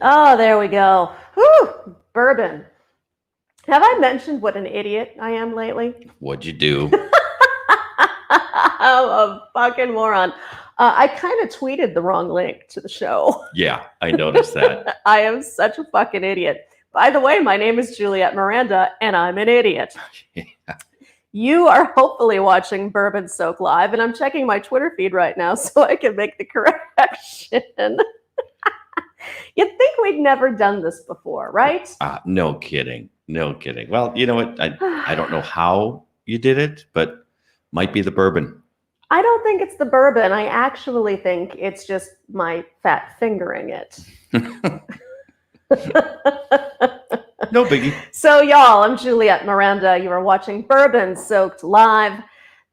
Oh, there we go. Whew, bourbon. Have I mentioned what an idiot I am lately? What'd you do? I'm a fucking moron. I kind of tweeted the wrong link to the show. Yeah, I noticed that. I am such a fucking idiot. By the way, my name is Juliet Miranda, and I'm an idiot. Yeah. You are hopefully watching Bourbon Soak Live, and I'm checking my Twitter feed right now so I can make the correction. You'd think we'd never done this before, right? No kidding. No kidding. Well, you know what? I don't know how you did it, but might be the bourbon. I don't think it's the bourbon. I actually think it's just my fat fingering it. No biggie. So, y'all, I'm Juliet Miranda. You are watching Bourbon Soaked Live,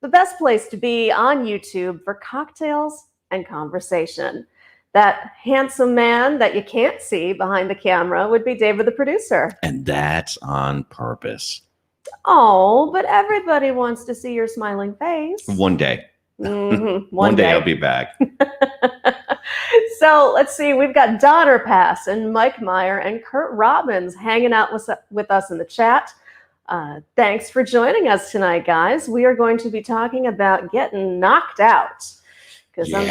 the best place to be on YouTube for cocktails and conversation. That handsome man that you can't see behind the camera would be David, the producer. And that's on purpose. Oh, but everybody wants to see your smiling face. One day. Mm-hmm. One day I'll be back. So let's see. We've got Donner Pass and Mike Meyer and Kurt Robbins hanging out with us in the chat. Thanks for joining us tonight, guys. We are going to be talking about getting knocked out because I'm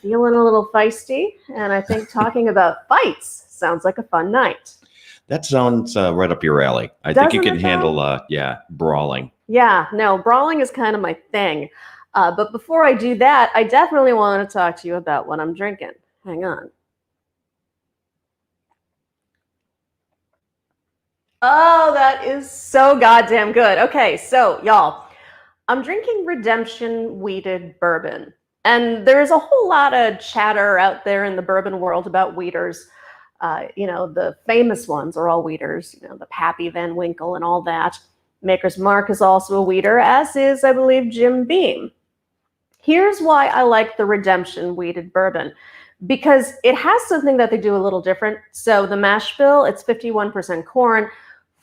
feeling a little feisty, and I think talking about fights sounds like a fun night. That sounds right up your alley. I think you can handle, brawling. Yeah, no, brawling is kind of my thing. But before I do that, I definitely want to talk to you about what I'm drinking. Hang on. Oh, that is so goddamn good. Okay, so y'all, I'm drinking Redemption Wheated Bourbon. And there's a whole lot of chatter out there in the bourbon world about wheaters. The famous ones are all wheaters, the Pappy Van Winkle and all that. Maker's Mark is also a wheater, as is, I believe, Jim Beam. Here's why I like the Redemption Wheated Bourbon, because it has something that they do a little different. So the mash bill, it's 51% corn,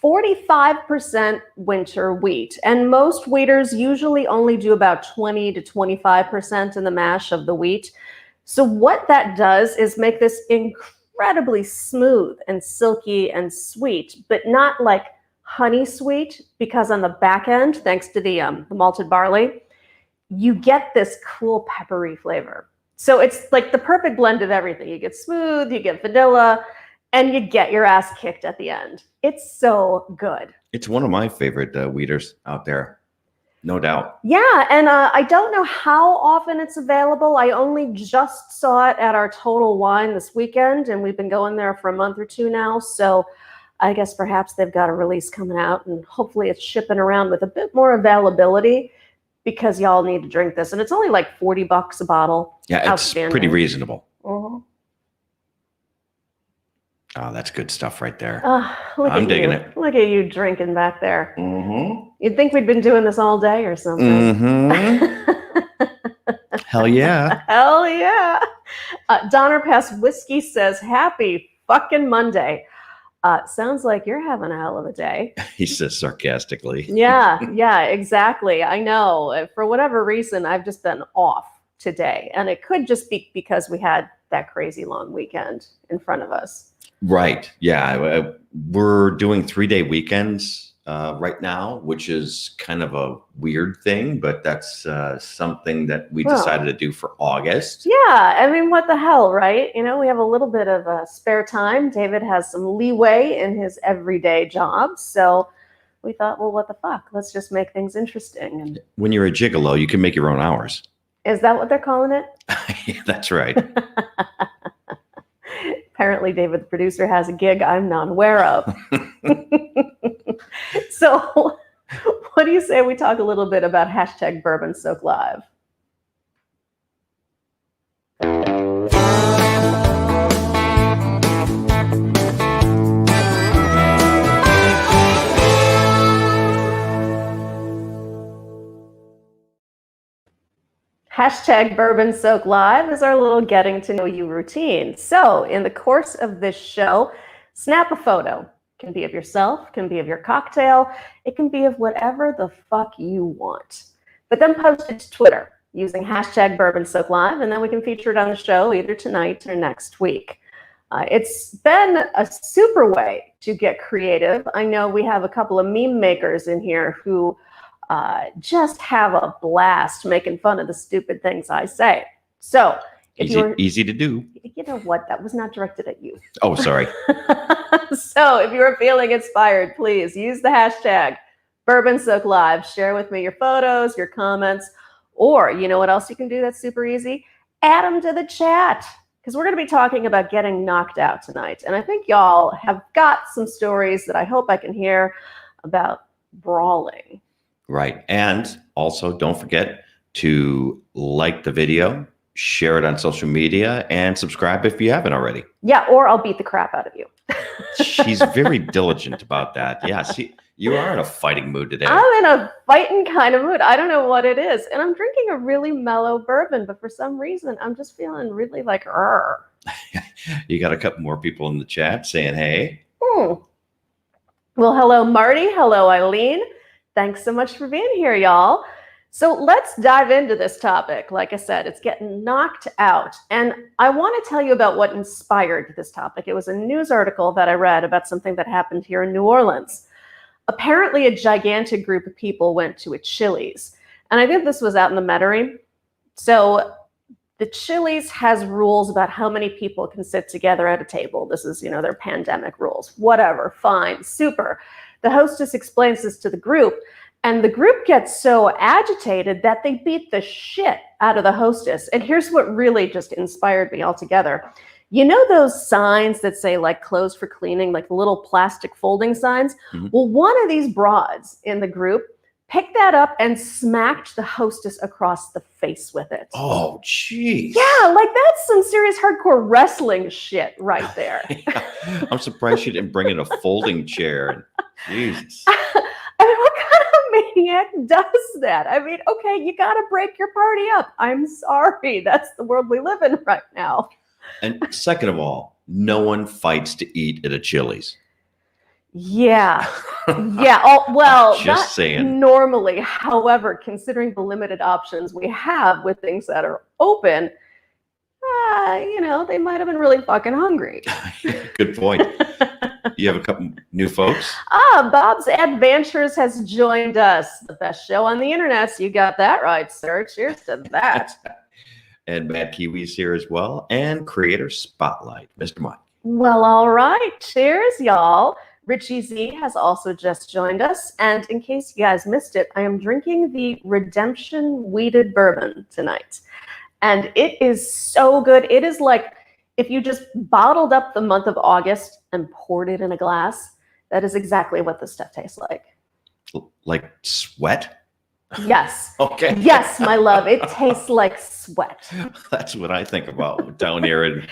45% winter wheat. And most wheaters usually only do about 20 to 25% in the mash of the wheat. So what that does is make this incredibly smooth and silky and sweet, but not like honey sweet, because on the back end, thanks to the malted barley, you get this cool peppery flavor. So it's like the perfect blend of everything. You get smooth, you get vanilla, and you get your ass kicked at the end. It's so good. It's one of my favorite wheaters out there, no doubt. Yeah, and I don't know how often it's available. I only just saw it at our Total Wine this weekend, and we've been going there for a month or two now. So I guess perhaps they've got a release coming out, and hopefully it's shipping around with a bit more availability, because y'all need to drink this. And it's only like $40 a bottle. Yeah, it's pretty reasonable. Uh-huh. Oh, that's good stuff right there. I'm digging it. Look at you drinking back there. Mm-hmm. You'd think we'd been doing this all day or something. Mm-hmm. Hell yeah. Hell yeah. Donner Pass Whiskey says, happy fucking Monday. Sounds like you're having a hell of a day. He says sarcastically. Yeah, exactly. I know. For whatever reason, I've just been off today. And it could just be because we had that crazy long weekend in front of us. Right. Yeah. We're doing 3-day weekends right now, which is kind of a weird thing, but that's something that we decided to do for August. Yeah. I mean, what the hell, right? We have a little bit of spare time. David has some leeway in his everyday job. So we thought, well, what the fuck? Let's just make things interesting. And when you're a gigolo, you can make your own hours. Is that what they're calling it? Yeah, that's right. Apparently, David, the producer, has a gig I'm not aware of. So what do you say we talk a little bit about hashtag Bourbon Soak Live? Hashtag Bourbon Soak Live is our little getting to know you routine. So in the course of this show, snap a photo. It can be of yourself, can be of your cocktail. It can be of whatever the fuck you want. But then post it to Twitter using hashtag Bourbon Soak Live, and then we can feature it on the show either tonight or next week. It's been a super way to get creative. I know we have a couple of meme makers in here who just have a blast making fun of the stupid things I say. So if easy to do. You know what? That was not directed at you. Oh, sorry. So if you're feeling inspired, please use the hashtag BourbonSoakLive. Share with me your photos, your comments, or you know what else you can do that's super easy? Add them to the chat, because we're going to be talking about getting knocked out tonight. And I think y'all have got some stories that I hope I can hear about brawling. Right. And also don't forget to like the video, share it on social media, and subscribe if you haven't already. Yeah, or I'll beat the crap out of you. She's very diligent about that. Yeah, you are in a fighting mood today. I'm in a fighting kind of mood. I don't know what it is. And I'm drinking a really mellow bourbon, but for some reason, I'm just feeling really like, You got a couple more people in the chat saying, hey. Well, hello, Marty. Hello, Eileen. Thanks so much for being here, y'all. So let's dive into this topic. Like I said, it's getting knocked out. And I want to tell you about what inspired this topic. It was a news article that I read about something that happened here in New Orleans. Apparently, a gigantic group of people went to a Chili's. And I think this was out in the Metairie. So the Chili's has rules about how many people can sit together at a table. This is, their pandemic rules. Whatever, fine, super. The hostess explains this to the group, and the group gets so agitated that they beat the shit out of the hostess. And here's what really just inspired me altogether. You know those signs that say like closed for cleaning, like the little plastic folding signs? Mm-hmm. Well, one of these broads in the group picked that up and smacked the hostess across the face with it. Oh, geez. Yeah, like that's some serious hardcore wrestling shit right there. Yeah. I'm surprised she didn't bring in a folding chair. Jesus. I mean, what kind of maniac does that? I mean, okay, you got to break your party up. I'm sorry. That's the world we live in right now. And second of all, no one fights to eat at a Chili's. Yeah. Yeah. Oh, well, just saying. Normally, however, considering the limited options we have with things that are open, they might have been really fucking hungry. Good point. You have a couple new folks? Bob's Adventures has joined us. The best show on the internet. So you got that right, sir. Cheers to that. And Matt Kiwi's here as well. And Creator Spotlight, Mr. Mike. Well, all right. Cheers, y'all. Richie Z has also just joined us. And in case you guys missed it, I am drinking the Redemption Weeded Bourbon tonight. And it is so good. It is like if you just bottled up the month of August and poured it in a glass, that is exactly what this stuff tastes like. Like sweat? Yes. Okay. Yes, my love. It tastes like sweat. That's what I think about down here in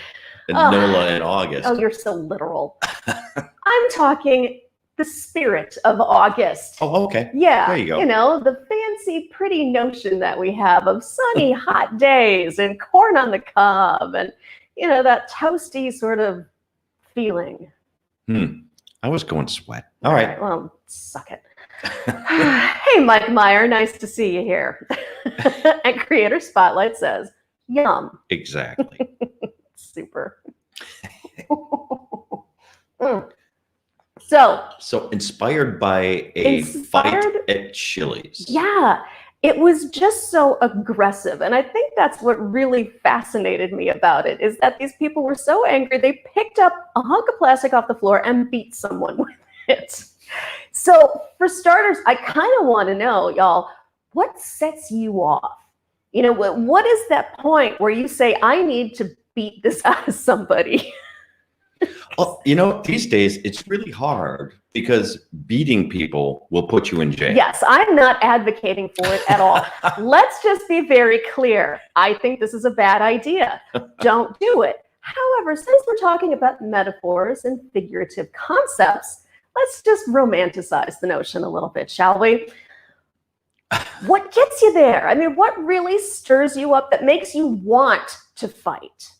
NOLA in August. Oh, you're so literal. I'm talking the spirit of August. Oh, okay. Yeah. There you go. The fancy, pretty notion that we have of sunny, hot days and corn on the cob and, that toasty sort of feeling. I was going sweat. All right. Well, suck it. Hey, Mike Meyer, nice to see you here. And Creator Spotlight says, yum. Exactly. Super. So inspired by a fight at Chili's. Yeah, it was just so aggressive. And I think that's what really fascinated me about it, is that these people were so angry, they picked up a hunk of plastic off the floor and beat someone with it. So for starters, I kind of want to know, y'all, what sets you off? What is that point where you say, I need to beat this out of somebody? Well, these days it's really hard because beating people will put you in jail. Yes, I'm not advocating for it at all. Let's just be very clear. I think this is a bad idea. Don't do it. However, since we're talking about metaphors and figurative concepts, let's just romanticize the notion a little bit, shall we? What gets you there? I mean, what really stirs you up that makes you want to fight?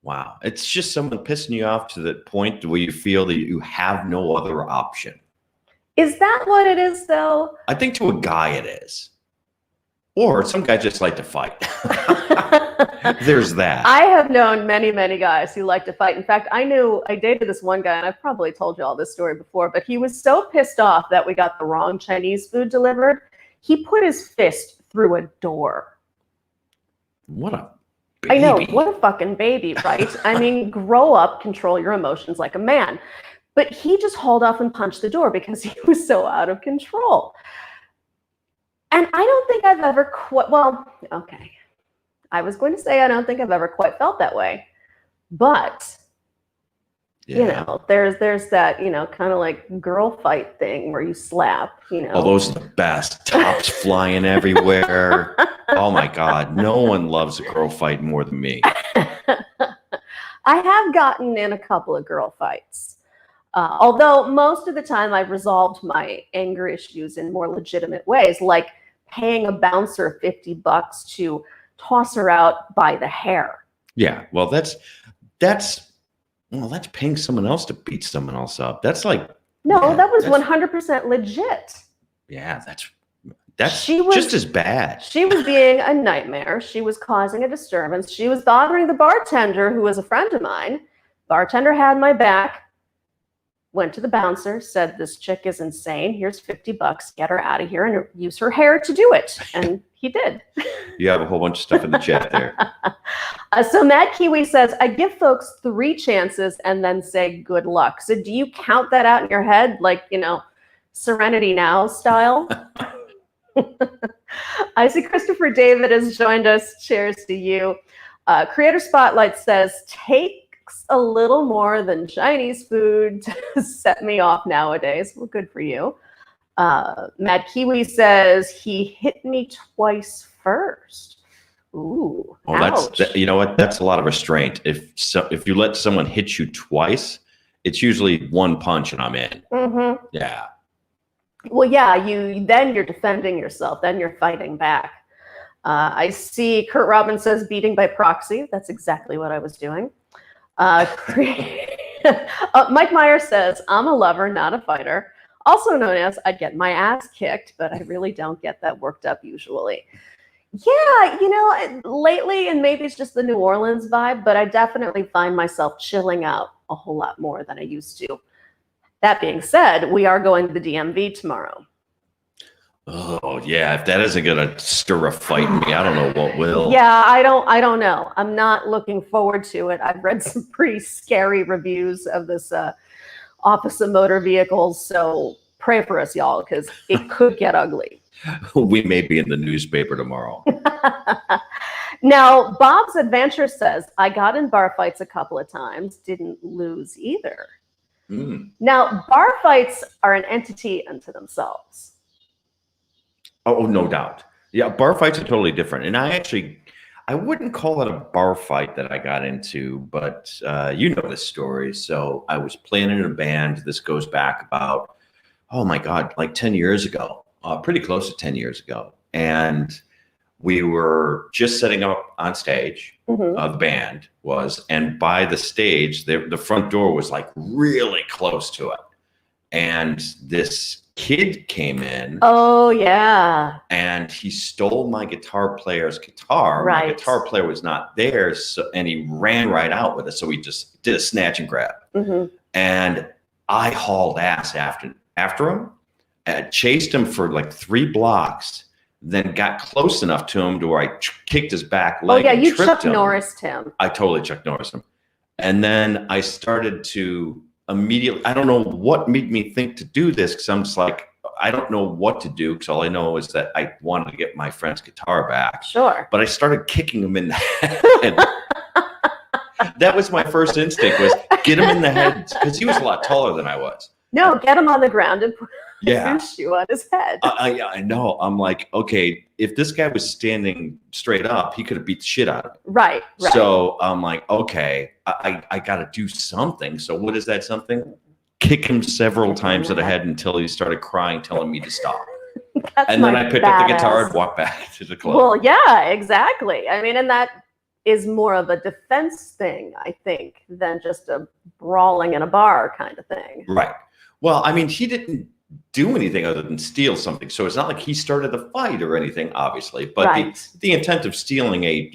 Wow. It's just someone pissing you off to the point where you feel that you have no other option. Is that what it is, though? I think to a guy it is. Or some guys just like to fight. There's that. I have known many, many guys who like to fight. In fact, I dated this one guy, and I've probably told you all this story before, but he was so pissed off that we got the wrong Chinese food delivered, he put his fist through a door. What a baby. I know, what a fucking baby, right? I mean, grow up, control your emotions like a man. But he just hauled off and punched the door because he was so out of control. And I don't think I've ever quite, well, okay. I was going to say I don't think I've ever quite felt that way. But, Yeah. you know, there's that, you know, kind of like girl fight thing where you slap, you know. Oh, those are the best. Tops flying everywhere. Oh my God. No one loves a girl fight more than me. I have gotten in a couple of girl fights. Although most of the time I've resolved my anger issues in more legitimate ways, like paying a bouncer $50 to toss her out by the hair. Yeah. Well, that's paying someone else to beat someone else up. That's like, no, yeah, that was 100% legit. Yeah, that's just as bad. She was being a nightmare. She was causing a disturbance. She was bothering the bartender, who was a friend of mine. Bartender had my back. Went to the bouncer, said, this chick is insane. Here's $50. Get her out of here and use her hair to do it. And he did. You have a whole bunch of stuff in the chat there. So Mad Kiwi says, I give folks 3 chances and then say good luck. So do you count that out in your head? Like, you know, Serenity Now style? I see Christopher David has joined us. Cheers to you. Creator Spotlight says, takes a little more than Chinese food to set me off nowadays. Well, good for you. Mad Kiwi says, he hit me twice first. Ooh, well, ouch. you know what? That's a lot of restraint. If you let someone hit you twice, it's usually one punch and I'm in. Mm-hmm. Yeah. Well, yeah, then you're defending yourself. Then you're fighting back. I see Kurt Robbins says beating by proxy. That's exactly what I was doing. Mike Meyer says, I'm a lover, not a fighter. Also known as, I'd get my ass kicked, but I really don't get that worked up usually. Yeah, you know, lately, and maybe it's just the New Orleans vibe, but I definitely find myself chilling out a whole lot more than I used to. That being said, we are going to the DMV tomorrow. Oh yeah, if that isn't gonna stir a fight in me, I don't know what will. Yeah, I don't know. I'm not looking forward to it. I've read some pretty scary reviews of this Office of Motor Vehicles, so pray for us, y'all, because it could get ugly. We may be in the newspaper tomorrow. Now, Bob's Adventure says, I got in bar fights a couple of times, didn't lose either. Now, bar fights are an entity unto themselves. Oh, no doubt. Yeah, bar fights are totally different. And I wouldn't call it a bar fight that I got into, but you know this story. So I was playing in a band. This goes back about, oh my God, like 10 years ago, pretty close to 10 years ago. And we were just setting up on stage, the band was, and by the stage, the front door was like really close to it. And this kid came in. Oh, yeah. And he stole my guitar player's guitar. Right. My guitar player was not there, and he ran right out with it. So we just did a snatch and grab. And I hauled ass after him, and chased him for like 3 blocks, then got close enough to him to where I kicked his back leg. Oh, yeah, and you tripped Chuck him. Norris'd him. I totally Chuck Norris him. And then I started to immediately, I don't know what made me think to do this, because I'm just like, I don't know what to do, because all I know is that I wanted to get my friend's guitar back. Sure. But I started kicking him in the head. That was my first instinct, was get him in the head, because he was a lot taller than I was. No, get him on the ground and put Yeah. a shoe on his head. I know. I'm like, okay, if this guy was standing straight up, he could have beat the shit out of me. Right. So I'm like, okay, I got to do something. So what is that something? Kick him several times to the head until he started crying, telling me to stop. And then I picked up the guitar and walked back to the club. Well, yeah, exactly. I mean, and that is more of a defense thing, I think, than just a brawling in a bar kind of thing. Right. Well, I mean, he didn't do anything other than steal something. So it's not like he started the fight or anything, obviously. But the intent of stealing a,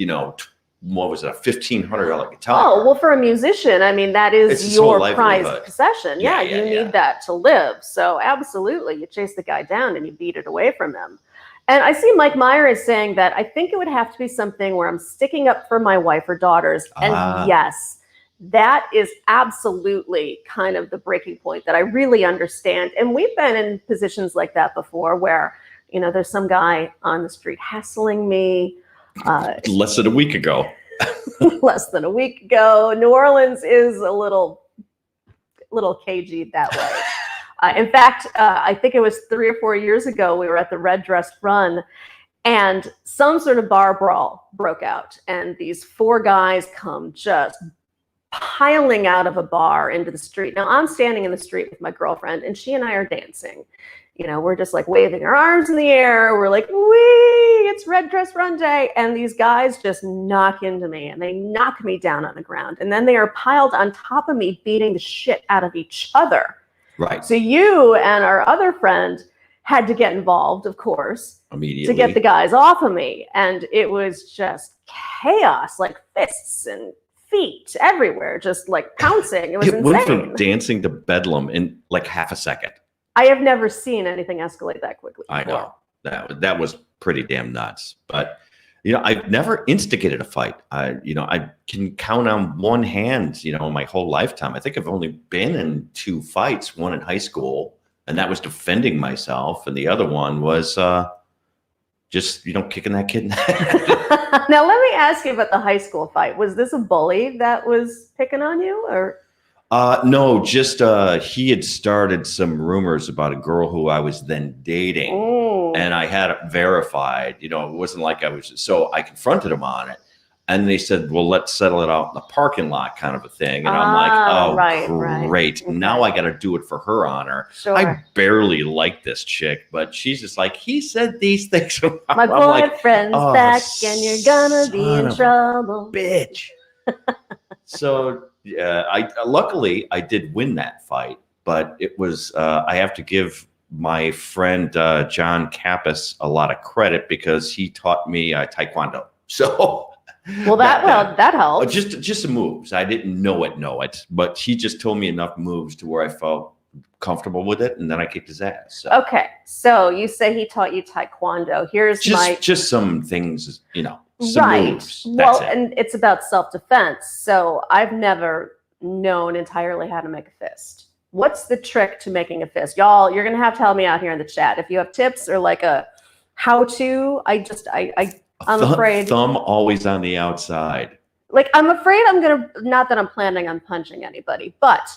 what was it, a $1,500 guitar. Oh, well, for a musician, I mean, that It's is his whole your prized livelihood. possession. Yeah, Yeah, yeah, you yeah. need that to live. So absolutely, you chase the guy down and you beat it away from him. And I see Mike Meyer is saying that I think it would have to be something where I'm sticking up for my wife or daughters. And yes, that is absolutely kind of the breaking point that I really understand. And we've been in positions like that before where, you know, there's some guy on the street hassling me. Less than a week ago. Less than a week ago. New Orleans is a little cagey that way. In fact, I think it was 3 or 4 years ago, we were at the Red Dress Run, and some sort of bar brawl broke out. And these 4 guys come just piling out of a bar into the street. Now, I'm standing in the street with my girlfriend, and she and I are dancing. You know, we're just like waving our arms in the air. We're like, wee, it's Red Dress Run Day. And these guys just knock into me, and they knock me down on the ground. And then they are piled on top of me, beating the shit out of each other. Right. So you and our other friend had to get involved, of course, immediately to get the guys off of me. And it was just chaos, like fists and feet everywhere, just like pouncing. It was insane. Went from dancing to bedlam in like half a second. I have never seen anything escalate that quickly before. I know. That was pretty damn nuts. But, you know, I've never instigated a fight. I can count on one hand, you know, my whole lifetime. I think I've only been in 2 fights, one in high school, and that was defending myself. And the other one was just, you know, kicking that kid in the head. Now, let me ask you about the high school fight. Was this a bully that was picking on you, or? No, just he had started some rumors about a girl who I was then dating. Ooh. And I had it verified. You know, it wasn't like I was, so I confronted him on it. And they said, well, let's settle it out in the parking lot, kind of a thing. And I'm like, oh, right. great. Okay. Now I got to do it for her honor. Sure. I barely like this chick, but she's just like, he said these things. My boyfriend's back and you're gonna be in trouble. Bitch. So luckily I did win that fight, but it was, I have to give my friend John Kappas a lot of credit because he taught me Taekwondo. So that helps. Just some moves. I didn't know it, but he just told me enough moves to where I felt comfortable with it, and then I kicked his ass. So. Okay, so you say he taught you Taekwondo. Here's just some things, you know. Some right. moves. Well, and it's about self-defense. So I've never known entirely how to make a fist. What's the trick to making a fist? Y'all, you're going to have to help me out here in the chat. If you have tips or like a how-to, I'm afraid. Thumb always on the outside. Like, I'm afraid not that I'm planning on punching anybody, but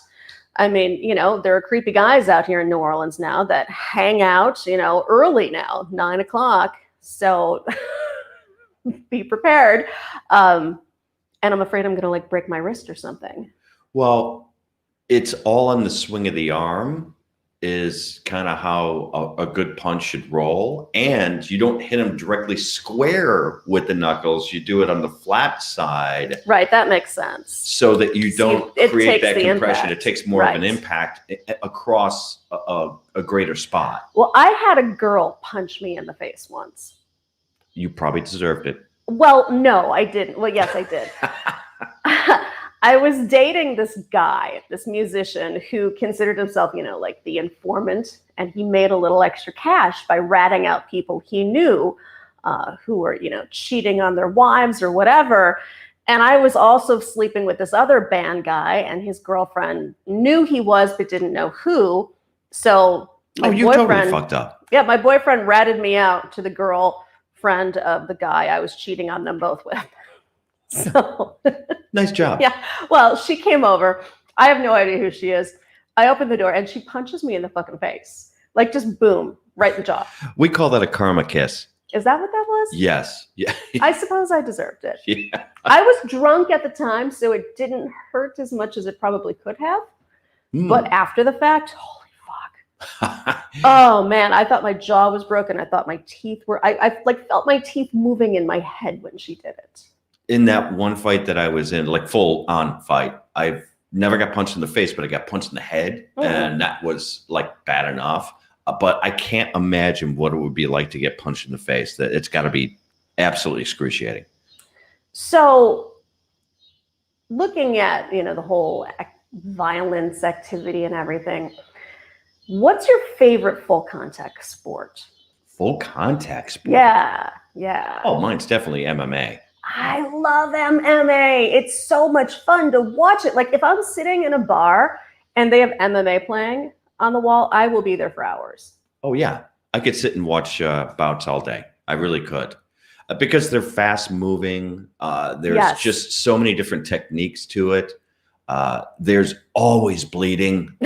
I mean, you know, there are creepy guys out here in New Orleans now that hang out, you know, early now, 9 o'clock. So be prepared. And I'm afraid I'm going to like break my wrist or something. Well, it's all on the swing of the arm is kind of how a good punch should roll. And you don't hit them directly square with the knuckles. You do it on the flat side. Right. That makes sense. So that you don't create that compression. Impact. It takes more of an impact across a greater spot. Well, I had a girl punch me in the face once. You probably deserved it. Well, no, I didn't. Well, yes, I did. I was dating this guy, this musician who considered himself, you know, like the informant, and he made a little extra cash by ratting out people he knew who were, you know, cheating on their wives or whatever. And I was also sleeping with this other band guy, and his girlfriend knew he was, but didn't know who. So my boyfriend totally fucked up. Yeah, my boyfriend ratted me out to the girlfriend of the guy I was cheating on them both with. So nice job. Yeah. Well, she came over. I have no idea who she is. I opened the door and she punches me in the fucking face. Like just boom, right in the jaw. We call that a karma kiss. Is that what that was? Yes. Yeah. I suppose I deserved it. Yeah. I was drunk at the time, so it didn't hurt as much as it probably could have. But after the fact, holy fuck. Oh man, I thought my jaw was broken. I thought my teeth were, I like felt my teeth moving in my head when she did it. In that one fight that I was in, like full on fight, I've never got punched in the face, but I got punched in the head, and that was like bad enough. But I can't imagine what it would be like to get punched in the face. That it's got to be absolutely excruciating. So looking at, the whole violence activity and everything, what's your favorite full contact sport? Full contact sport? Yeah. Oh, mine's definitely MMA. I love MMA. It's so much fun to watch it. Like if I'm sitting in a bar and they have MMA playing on the wall, I will be there for hours. Oh yeah, I could sit and watch bouts all day. I really could, because they're fast moving. There's just so many different techniques to it. There's always bleeding.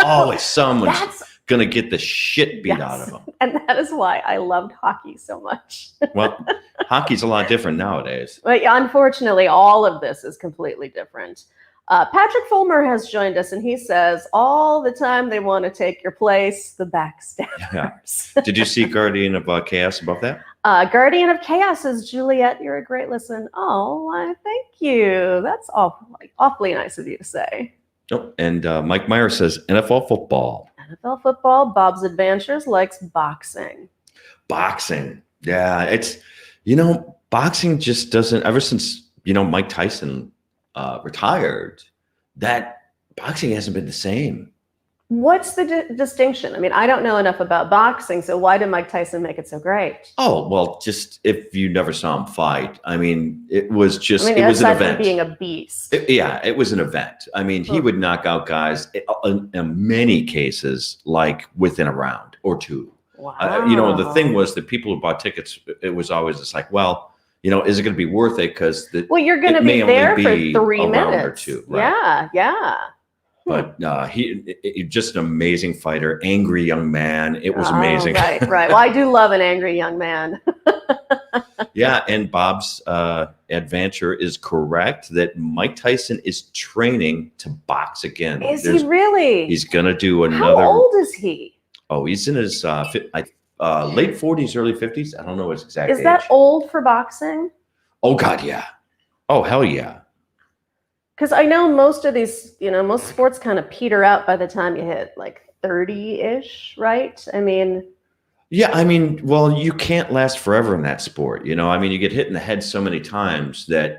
Always someone's gonna get the shit beat out of them. And that is why I loved hockey so much. Well, hockey's a lot different nowadays. But unfortunately, all of this is completely different. Patrick Fulmer has joined us, and he says all the time they want to take your place, the backstabbers. Yeah. Did you see Guardian of Chaos above that? Guardian of Chaos says, Juliet, you're a great listen. Oh, thank you. That's awfully nice of you to say. Oh, and Mike Meyer says NFL football. NFL football. Bob's Adventures likes boxing. Boxing. Yeah, it's, boxing just doesn't, ever since, Mike Tyson retired, that boxing hasn't been the same. What's the distinction? I mean, I don't know enough about boxing, so why did Mike Tyson make it so great? Oh, well, just if you never saw him fight, I mean, it was just, it was an event. Being a beast. It was an event. I mean, he would knock out guys in many cases, like within a round or two. Wow. The thing was that people who bought tickets, it was always just like, well, is it going to be worth it? Because you're going to be there for 3 minutes or two. Right? Yeah. But he just an amazing fighter, angry young man. It was amazing. Right. Well, I do love an angry young man. Yeah, and Bob's adventure is correct that Mike Tyson is training to box again. Is he really? He's going to do another. How old is he? Oh, he's in his late 40s, early 50s. I don't know his exact age. Is that old for boxing? Oh, God, yeah. Oh, hell yeah. Because I know most of these, most sports kind of peter out by the time you hit like 30-ish, right? I mean. Yeah, I mean, well, you can't last forever in that sport. You get hit in the head so many times that,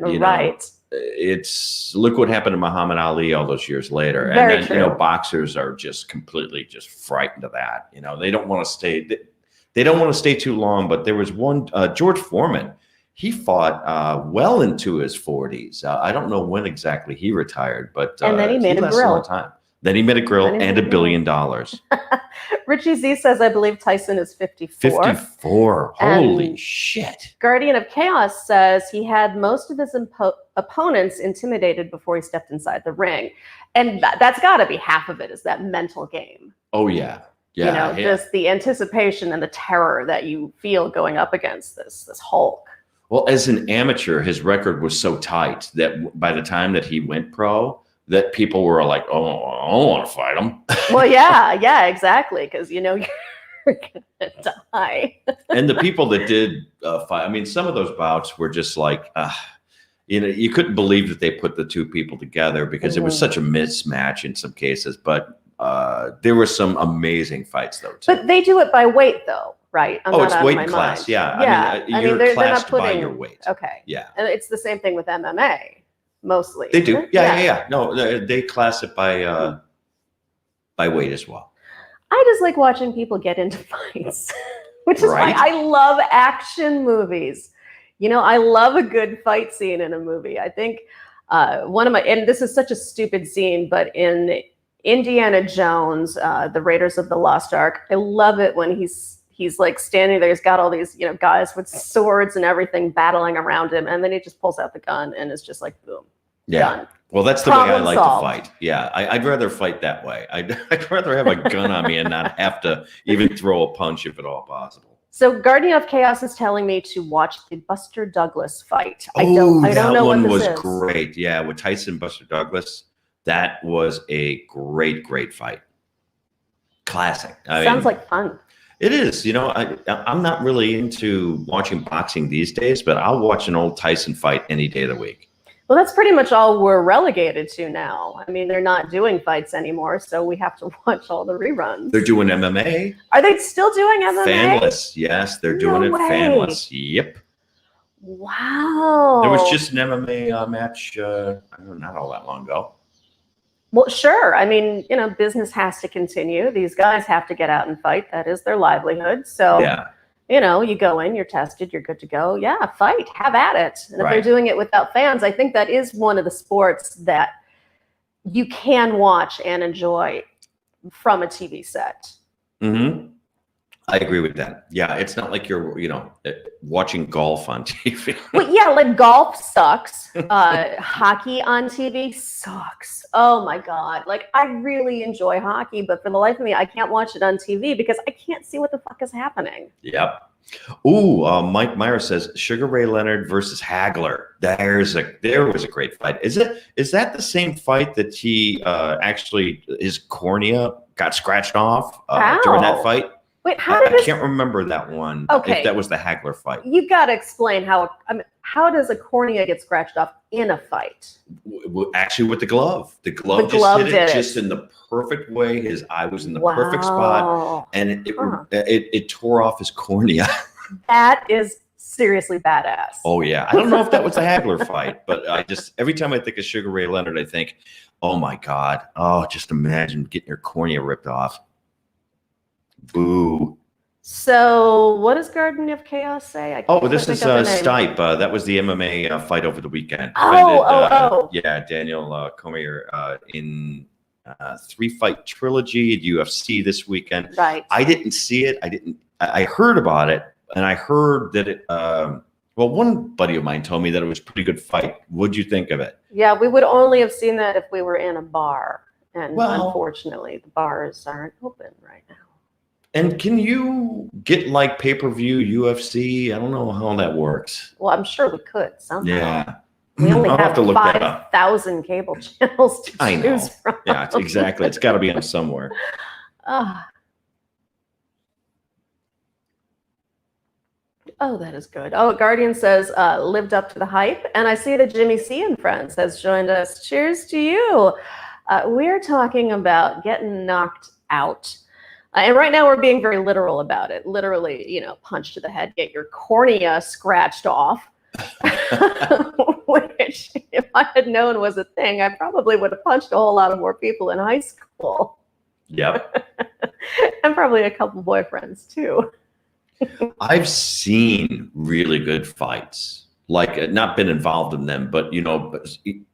it's, look what happened to Muhammad Ali all those years later. Very and then, true. Boxers are just completely just frightened of that. They don't want to stay, they don't want to stay too long. But there was one, George Foreman. He fought well into his 40s. I don't know when exactly he retired, but and then he made a grill. A long time. Then he made a grill and $1 billion. Richie Z says, I believe Tyson is 54. 54. Holy shit. Guardian of Chaos says he had most of his opponents intimidated before he stepped inside the ring. And that's got to be half of it, is that mental game. Oh, yeah. Yeah. Just the anticipation and the terror that you feel going up against this Hulk. Well, as an amateur, his record was so tight that by the time that he went pro, that people were like, oh, I don't want to fight him. Well, yeah, exactly. Because, you're going to die. And the people that did fight, I mean, some of those bouts were just like, you couldn't believe that they put the two people together because it was such a mismatch in some cases. But there were some amazing fights, though, too. But they do it by weight, though. Right. It's weight class. Yeah. I mean, you're classed by your weight. Okay. Yeah. And it's the same thing with MMA, mostly. They do. Yeah. No, they class it by weight as well. I just like watching people get into fights, which is why I love action movies. I love a good fight scene in a movie. I think and this is such a stupid scene, but in Indiana Jones, the Raiders of the Lost Ark, I love it when he's like standing there. He's got all these, guys with swords and everything battling around him. And then he just pulls out the gun and is just like, boom, done. Well, that's the way I like to fight. Yeah, I'd rather fight that way. I'd rather have a gun on me and not have to even throw a punch if at all possible. So Guardian of Chaos is telling me to watch the Buster Douglas fight. I don't know what this is. That one was great. Yeah, with Tyson, Buster Douglas. That was a great fight. Classic. Sounds like fun. It is. I'm not really into watching boxing these days, but I'll watch an old Tyson fight any day of the week. Well, that's pretty much all we're relegated to now. I mean, they're not doing fights anymore, so we have to watch all the reruns. They're doing MMA. Are they still doing MMA? Fanless. Yes, they're doing it fanless. Yep. Wow. There was just an MMA match, I don't know, not all that long ago. Well, sure. I mean, business has to continue. These guys have to get out and fight. That is their livelihood. So, Yeah. you go in, you're tested, you're good to go. Yeah, fight, have at it. And if they're Right. doing it without fans, I think that is one of the sports that you can watch and enjoy from a TV set. Mm-hmm. I agree with that. Yeah, it's not like you're, watching golf on TV. Well, yeah, like golf sucks. Hockey on TV sucks. Oh my God. Like, I really enjoy hockey, but for the life of me, I can't watch it on TV because I can't see what the fuck is happening. Yep. Ooh, Mike Meyer says Sugar Ray Leonard versus Hagler. There was a great fight. Is that the same fight that he actually his cornea got scratched off during that fight? Wait, I can't remember that one. Okay. If that was the Hagler fight. You've got to explain how does a cornea get scratched off in a fight? Actually, with the glove. The glove just hit it just in the perfect way. His eye was in the perfect spot, and it tore off his cornea. That is seriously badass. Oh yeah, I don't know if that was a Hagler fight, but every time I think of Sugar Ray Leonard, I think, oh my God, just imagine getting your cornea ripped off. Boo. So what does Garden of Chaos say? This is Stipe. That was the MMA fight over the weekend. Yeah, Daniel Cormier in 3-fight trilogy at UFC this weekend. Right. I didn't see it. I heard about it, and I heard that it. One buddy of mine told me that it was a pretty good fight. What'd you think of it? Yeah, we would only have seen that if we were in a bar, and unfortunately, the bars aren't open right now. And can you get like pay-per-view UFC? I don't know how that works. Well, I'm sure we could somehow. Yeah. We only have to look 5,000 cable channels to choose from. Yeah, exactly. It's got to be on somewhere. Oh, that is good. Oh, Guardian says, lived up to the hype. And I see that Jimmy C and Friends has joined us. Cheers to you. We're talking about getting knocked out. And right now we're being very literal about it. Literally, punch to the head, get your cornea scratched off. Which, if I had known was a thing, I probably would have punched a whole lot of more people in high school. Yep. And probably a couple boyfriends too. I've seen really good fights. Like, not been involved in them, but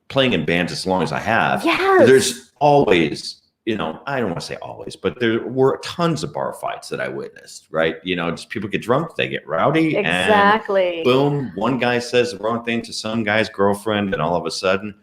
playing in bands as long as I have. Yes. There's always. I don't want to say always, but there were tons of bar fights that I witnessed, right? Just people get drunk, they get rowdy. Exactly. And boom, one guy says the wrong thing to some guy's girlfriend, and all of a sudden,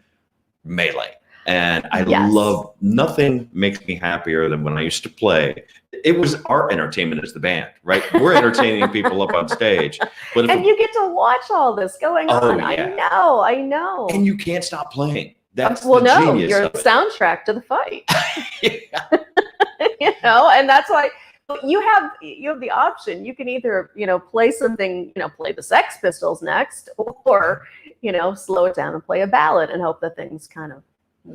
melee. And I love, nothing makes me happier than when I used to play. It was our entertainment as the band, right? We're entertaining people up on stage. But you get to watch all this going on. Yeah. I know. And you can't stop playing. That's you're the soundtrack to the fight. And that's why you have the option. You can either play something, play the Sex Pistols next, or slow it down and play a ballad and hope that things kind of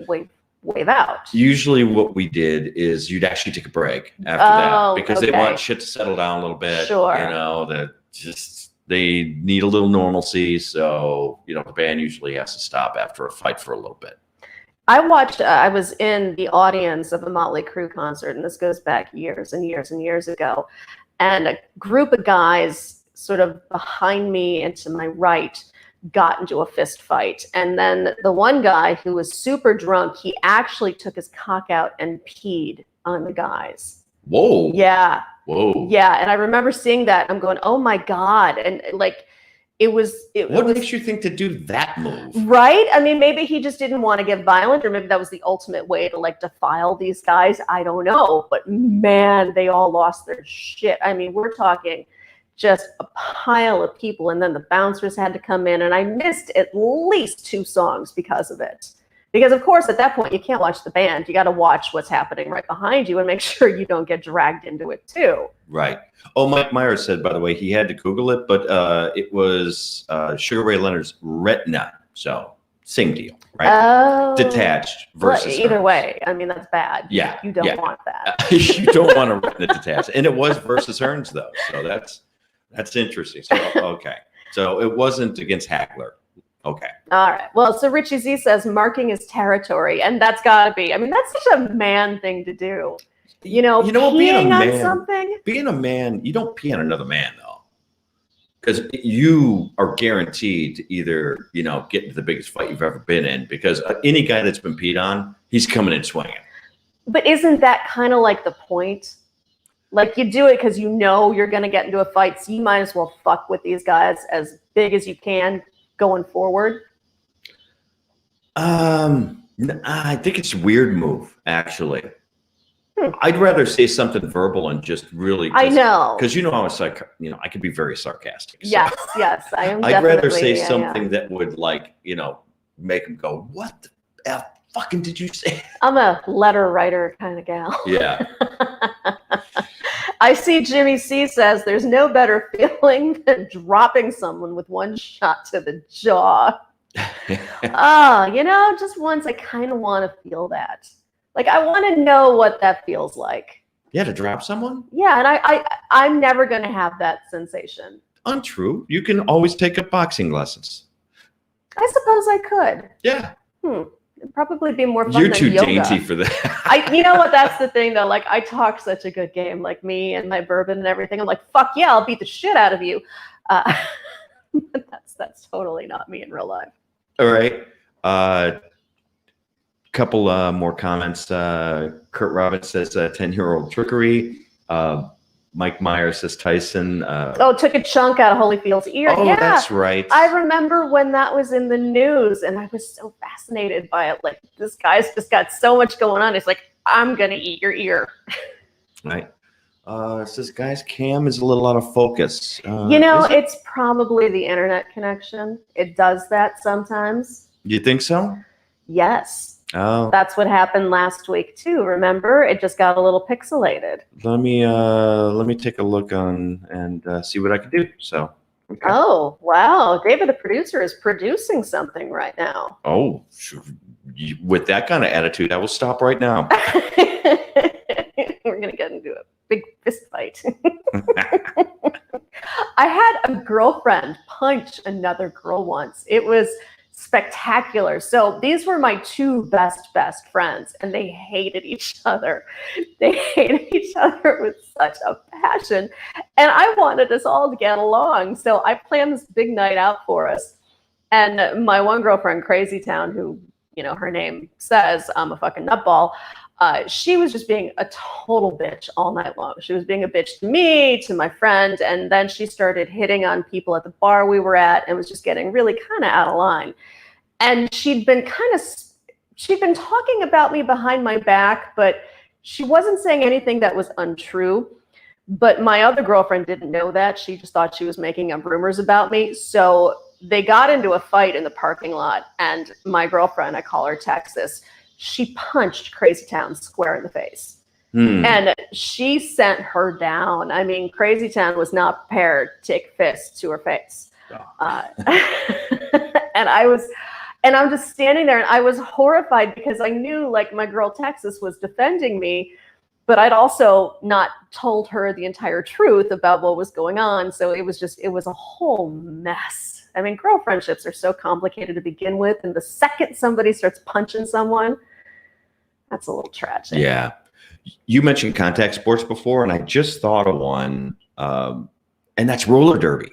wave out. Usually, what we did is you'd actually take a break after that because they want shit to settle down a little bit. Sure. They need a little normalcy, so the band usually has to stop after a fight for a little bit. I was in the audience of a Motley Crue concert, and this goes back years and years and years ago, and a group of guys sort of behind me and to my right got into a fist fight. And then the one guy who was super drunk, he actually took his cock out and peed on the guys. Whoa. Yeah. Whoa. Yeah. And I remember seeing that. I'm going, oh my God. And what makes you think to do that move? Right? I mean, maybe he just didn't want to get violent, or maybe that was the ultimate way to defile these guys. I don't know. But man, they all lost their shit. I mean, we're talking just a pile of people. And then the bouncers had to come in, and I missed at least 2 songs because of it. Because, of course, at that point, you can't watch the band. You got to watch what's happening right behind you and make sure you don't get dragged into it, too. Right. Oh, Mike Myers said, by the way, he had to Google it, but it was Sugar Ray Leonard's retina. So, same deal, right? Oh. Detached versus either way. I mean, that's bad. Yeah. You don't want that. You don't want a retina detached. And it was versus Hearns, though. So, that's interesting. So, okay. So it wasn't against Hagler. Okay. All right. Well, so Richie Z says marking his territory, and that's got to be. I mean, that's such a man thing to do. You know what, peeing on something. Being a man, you don't pee on another man though, because you are guaranteed to either get into the biggest fight you've ever been in. Because any guy that's been peed on, he's coming in swinging. But isn't that kind of like the point? Like you do it because you know you're going to get into a fight, so you might as well fuck with these guys as big as you can going forward. I think it's a weird move, actually. I'd rather say something verbal and just really. I know, because I was like, I could be very sarcastic. So. Yes, I am. I'd rather say something that would make them go, "What the F fucking did you say?" I'm a letter writer kind of gal. Yeah. I see Jimmy C says there's no better feeling than dropping someone with one shot to the jaw. Just once I kind of want to feel that. Like I want to know what that feels like. Yeah, to drop someone? Yeah, and I'm never going to have that sensation. Untrue. You can always take up boxing lessons. I suppose I could. Yeah. It'd probably be more fun You're than too yoga. dainty for that. You know what? That's the thing, though. Like, I talk such a good game, like me and my bourbon and everything. I'm like, fuck yeah, I'll beat the shit out of you. That's totally not me in real life. All right. Couple more comments. Kurt Roberts says 10-year-old trickery. Mike Myers says Tyson. Took a chunk out of Holyfield's ear. Oh, yeah, that's right. I remember when that was in the news, and I was so fascinated by it. Like, this guy's just got so much going on. It's like, I'm going to eat your ear. Right. It says, guys, Cam is a little out of focus. It's probably the internet connection. It does that sometimes. You think so? Yes. Oh, that's what happened last week too. Remember, it just got a little pixelated. Let me take a look on and see what I can do. So, okay. Oh wow, David, the producer, is producing something right now. Oh, with that kind of attitude, I will stop right now. We're gonna get into a big fist fight. I had a girlfriend punch another girl once. It was spectacular. So these were my two best friends, and they hated each other. They hated each other with such a passion, and I wanted us all to get along. So I planned this big night out for us. And my one girlfriend, Crazy Town, who, her name says I'm a fucking nutball, she was just being a total bitch all night long. She was being a bitch to me, to my friend, and then she started hitting on people at the bar we were at and was just getting really kind of out of line. And she'd been talking about me behind my back, but she wasn't saying anything that was untrue. But my other girlfriend didn't know that. She just thought she was making up rumors about me. So they got into a fight in the parking lot, and my girlfriend, I call her Texas, she punched Crazy Town square in the face. And she sent her down. I mean, Crazy Town was not prepared to take fists to her face. And I'm just standing there, and I was horrified because I knew, like, my girl Texas was defending me, but I'd also not told her the entire truth about what was going on. So it was a whole mess. I mean, girl friendships are so complicated to begin with, and the second somebody starts punching someone, that's a little tragic. Yeah. You mentioned contact sports before, and I just thought of one, and that's roller derby.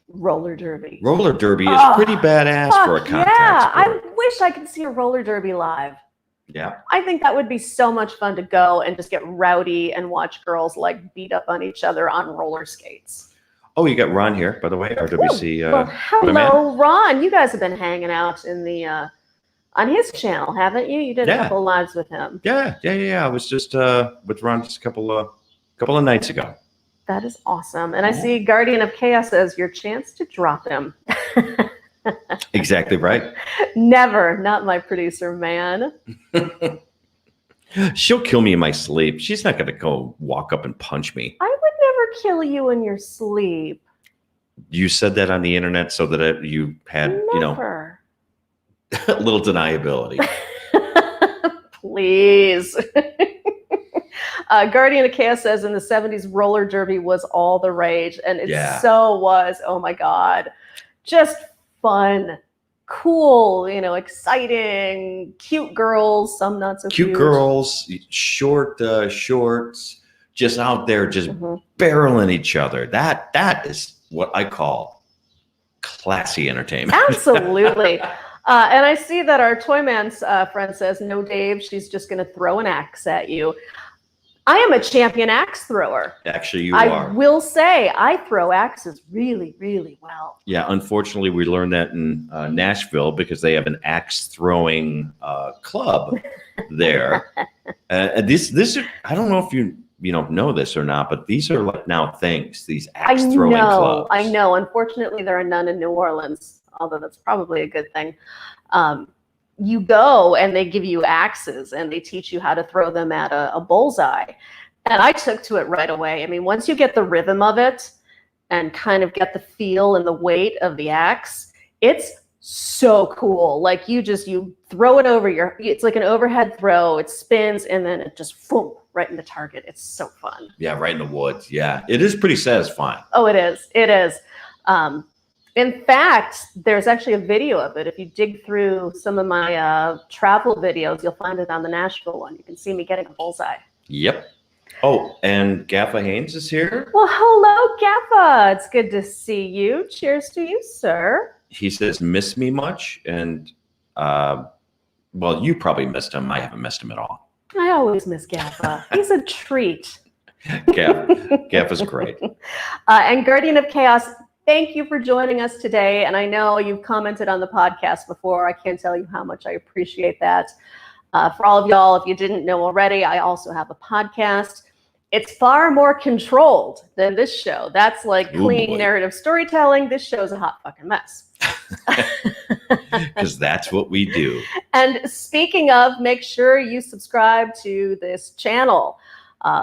Roller derby. Roller derby is pretty badass for a contact sport. I wish I could see a roller derby live. Yeah. I think that would be so much fun to go and just get rowdy and watch girls like beat up on each other on roller skates. Oh, you got Ron here, by the way, RWC. Well, hello, Ron. You guys have been hanging out in the on his channel, haven't you? You did a couple lives with him. Yeah. I was just with Ron just a couple of nights ago. That is awesome. And I see Guardian of Chaos as your chance to drop him. Exactly right. Never. Not my producer, man. She'll kill me in my sleep. She's not going to go walk up and punch me. I would never kill you in your sleep. You said that on the internet so that you had, never. A little deniability. Please. Guardian of Chaos says in the 70s, roller derby was all the rage. And it so was. Oh my God. Just fun, cool, exciting, cute girls, some not so cute. Cute girls, short shorts, just out there, just barreling each other. That is what I call classy entertainment. Absolutely. And I see that our Toy Man's friend says, no, Dave, she's just going to throw an axe at you. I am a champion axe thrower. Actually, you are. I will say I throw axes really, really well. Yeah, unfortunately, we learned that in Nashville because they have an axe throwing club there. This I don't know if you know this or not, but these are like now things. These axe throwing clubs. I know. Unfortunately, there are none in New Orleans, although that's probably a good thing. You go and they give you axes and they teach you how to throw them at a bullseye. And I took to it right away. I mean, once you get the rhythm of it and kind of get the feel and the weight of the axe, it's so cool. Like you throw it over it's like an overhead throw. It spins and then it just boom, right in the target. It's so fun. Yeah, right in the woods. Yeah, it is pretty satisfying. Oh, it is. It is. In fact, there's actually a video of it. If you dig through some of my travel videos, you'll find it on the Nashville one. You can see me getting a bullseye. Yep. Oh, and Gaffa Haynes is here. Well, hello, Gaffa. It's good to see you. Cheers to you, sir. He says, miss me much? And, well, you probably missed him. I haven't missed him at all. I always miss Gaffa. He's a treat. Gaffa's great. And Guardian of Chaos, thank you for joining us today. And I know you've commented on the podcast before. I can't tell you how much I appreciate that. For all of y'all, if you didn't know already, I also have a podcast. It's far more controlled than this show. That's like clean narrative storytelling. This show's a hot fucking mess. Because that's what we do. And speaking of, make sure you subscribe to this channel.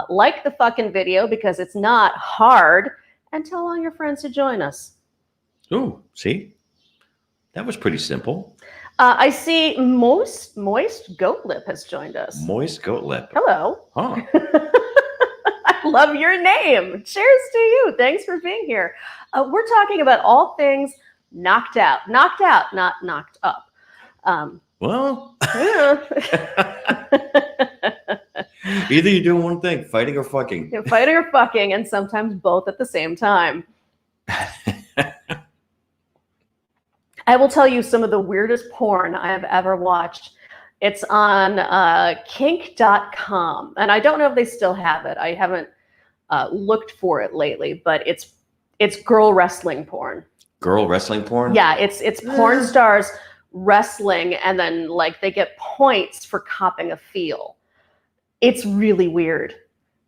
Like the fucking video because it's not hard. And tell all your friends to join us. Ooh, see? That was pretty simple. I see Moist Goat Lip has joined us. Moist Goat Lip. Hello. Huh. I love your name. Cheers to you. Thanks for being here. We're talking about all things knocked out. Knocked out, not knocked up. Well. Either you're doing one thing, fighting or fucking. Yeah, fighting or fucking, and sometimes both at the same time. I will tell you some of the weirdest porn I have ever watched. It's on kink.com. And I don't know if they still have it. I haven't looked for it lately, but it's girl wrestling porn. Girl wrestling porn? Yeah, it's porn stars wrestling, and then like they get points for copping a feel. It's really weird.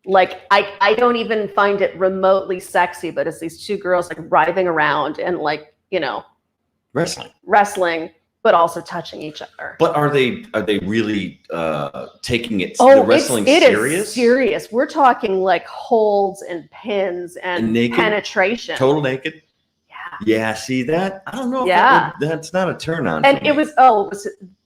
Like I don't even find it remotely sexy, but it's these two girls like writhing around and like, wrestling, but also touching each other. But are they really taking the wrestling serious? It is serious. We're talking like holds and pins and naked, penetration. Total naked? Yeah, see that? I don't know if that's not a turn on. And